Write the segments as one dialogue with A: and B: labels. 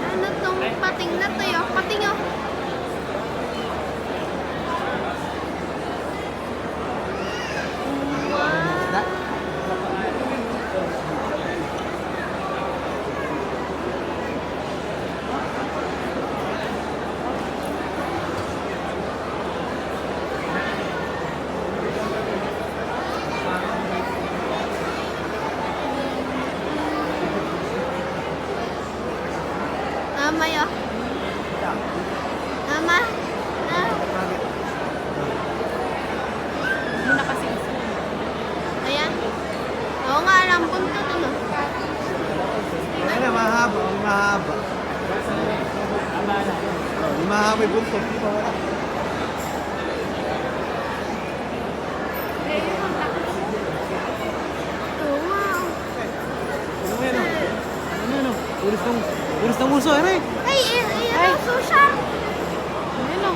A: Ano tong pating na to yun? Pating yun. Mama yun. Mama.
B: Muna kasi gusto.
A: Ayan. Oo nga, lambon to to no.
C: Ay na, mahaba. Mahaba. Mahaba yung buntot.
A: Oo nga.
C: Ano yan? Ano yan? Ulis ng muso, ano eh?
A: Ay, ano, social.
B: Ano?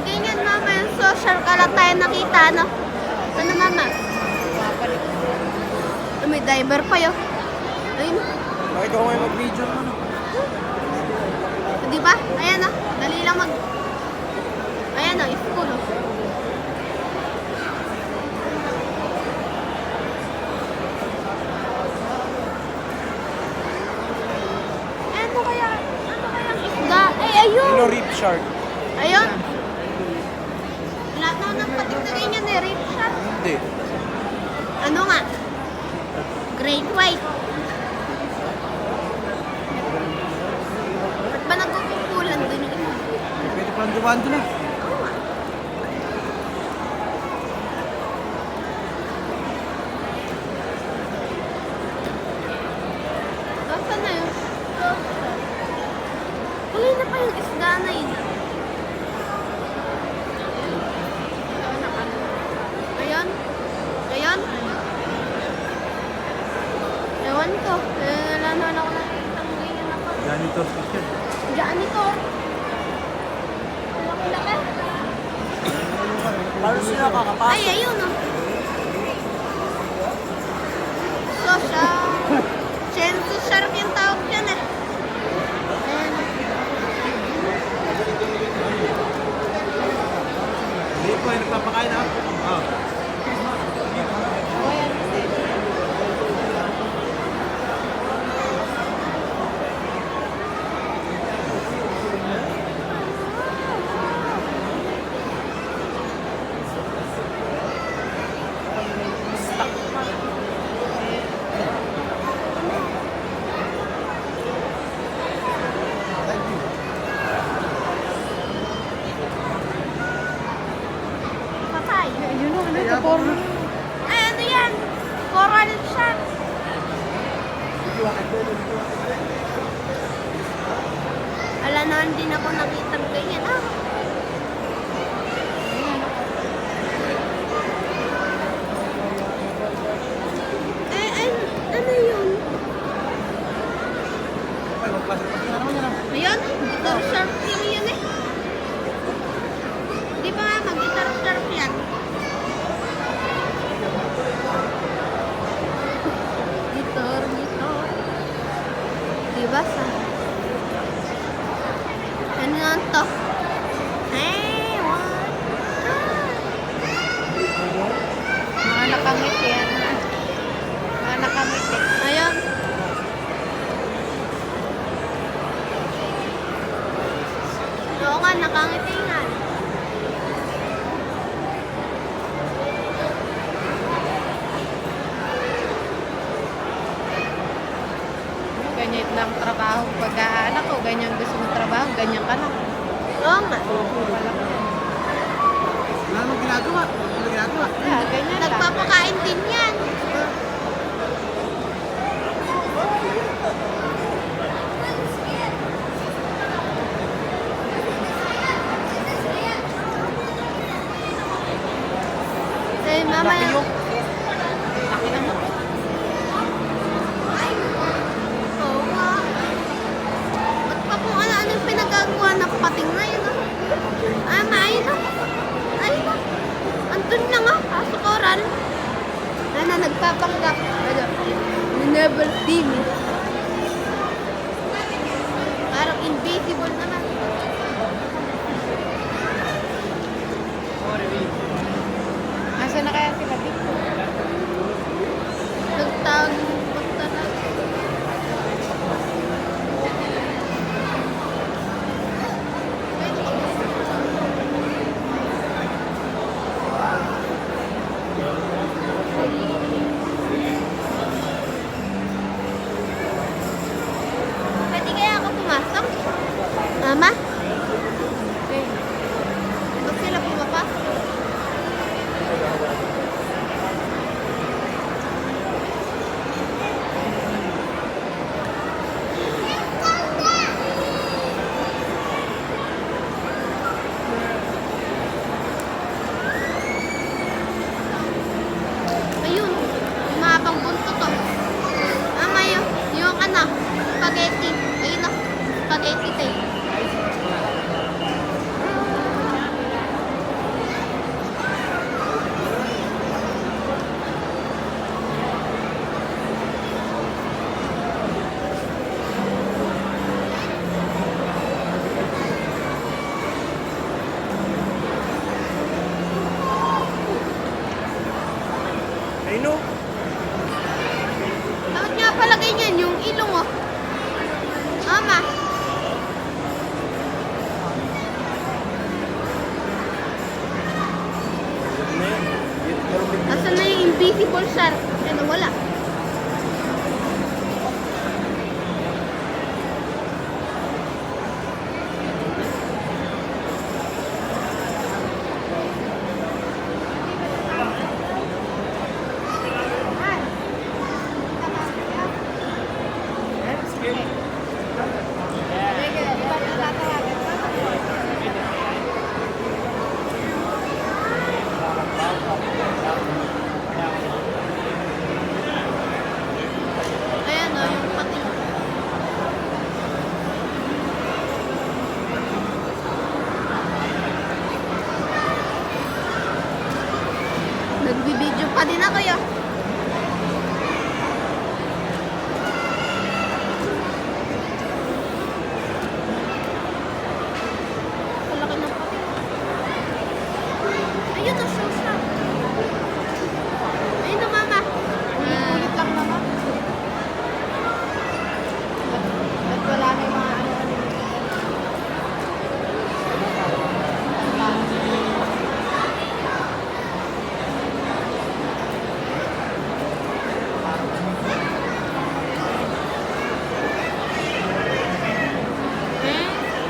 A: Ganyan mama, yung social ka lang tayo nakita, no? Ano mama? May diver pa yun. Ayun.
C: Bakit ako may mag-video naman?
A: Di ba? Ayan o. Dali lang mag... Ayan o, school o. Ano kaya? Ano kaya ang isda? Ay, ayun!
C: Ano, reef shark?
A: Ayun! Lahat na patik na ganyan eh, reef shark.
C: Hindi.
A: Ano nga? Great white. Ba't ba nagkukulan dun yung isa?
C: Pwede pa ang dumaan doon eh.
A: Oo nga. Nasaan na yun? Huli na pa yung isda na yun. Ayun. Ayun. Ewan ko. Wala naman ako nakikita ng ganyan ako.
C: Janitor station.
A: Diyan ito. Laki-laki.
C: Paano sila kakapasok?
A: Ay, ayun oh. Social. Sensu shark yung tawag dyan eh. Ayan.
C: Hindi po, nagpapakain ha? Oo.
A: Patay.
B: Yun o, ano ito? Porno.
A: Ay, ano yan? Coral shark. Wala naman din ako nakita ganyan. Ah. Ay, ano yun?
C: Ay, magpasok-pasok na naman yan.
A: Ayun, guitar shark yun eh. Di ba nga, mag-guitar shark yan? Gitar. Di ba sa? Ano nga to? Hey, what?
B: Mga nakangiti yan. Mga nakangiti.
A: Ayun. Oo nga, nakangiti nga.
B: Ganyan lang trabaho pag-aanak ko. Ganyan gusto mong trabaho. Ganyan ka lang.
A: Oo nga.
C: Wala namang ginagawa. Wala ginagawa.
B: Yeah, ganyan lang.
A: Nagpapakain din yan. invisible team. Parang invisible naman.
B: Asa na kaya sila dito?
A: Nagtagpot na lang. Pwede kaya ako pumasok? Mama?
B: Okay.
A: Ba't sila pumapasok? Ayun, yung mga pangbunto to. Mama, yung ano, spaghetti. Ayun na, spaghetti tayo.
C: Ay no.
A: Bakit nga pala ganyan yung ilong oh? Mama,
C: Ano yan? Meron din.
A: asan na yung invisible shark? Ano, wala. Ayan o, yung pati. Nagbibideo pa din ako yun. Kalaki ng pati. Ayun o, siya. Ayun o, mama.
B: Ulit lang naman. At wala na yung mga ano-ano.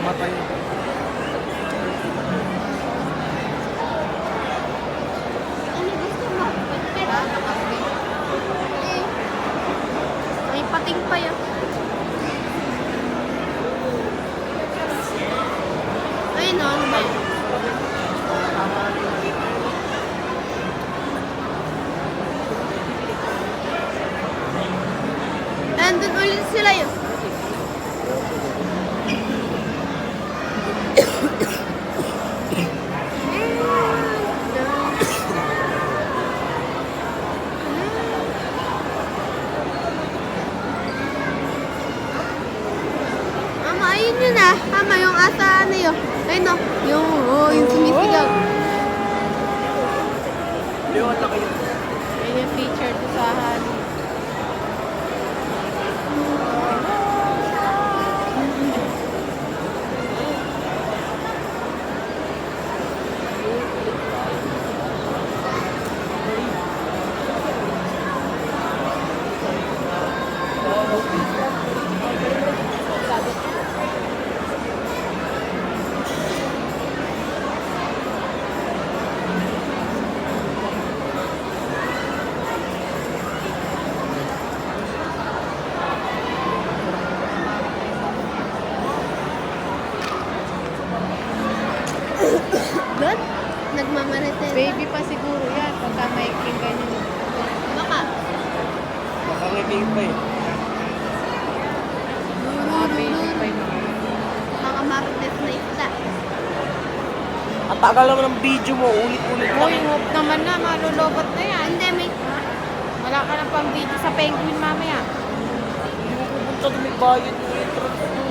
C: Matay.
A: Ano gusto mo? Eh, may pating pa yun. Ayun o, ano ba yun? Nandun ulit sila yun. Mama, ayun yun ah. Mama, yung asa ano yun. Ayun o. Yung sumisigaw.
C: Yung ang laki yun.
B: Yun yung feature to sa honey.
A: Doon? Nagmamarites.
B: Baby pa siguro yan pagka maikling ganyan.
A: Baka.
C: Baka ngiting pa eh.
B: Mga baby pa yung mga.
A: Mga marites na isda.
C: Ang tagal naman ng video mo, ulit-ulit lang.
B: Uy, hope naman na, malulobot na yan.
A: Hindi, may...
B: Wala ka na pang video sa penguin mamaya.
C: Tsaka may bayad yung entrance mo.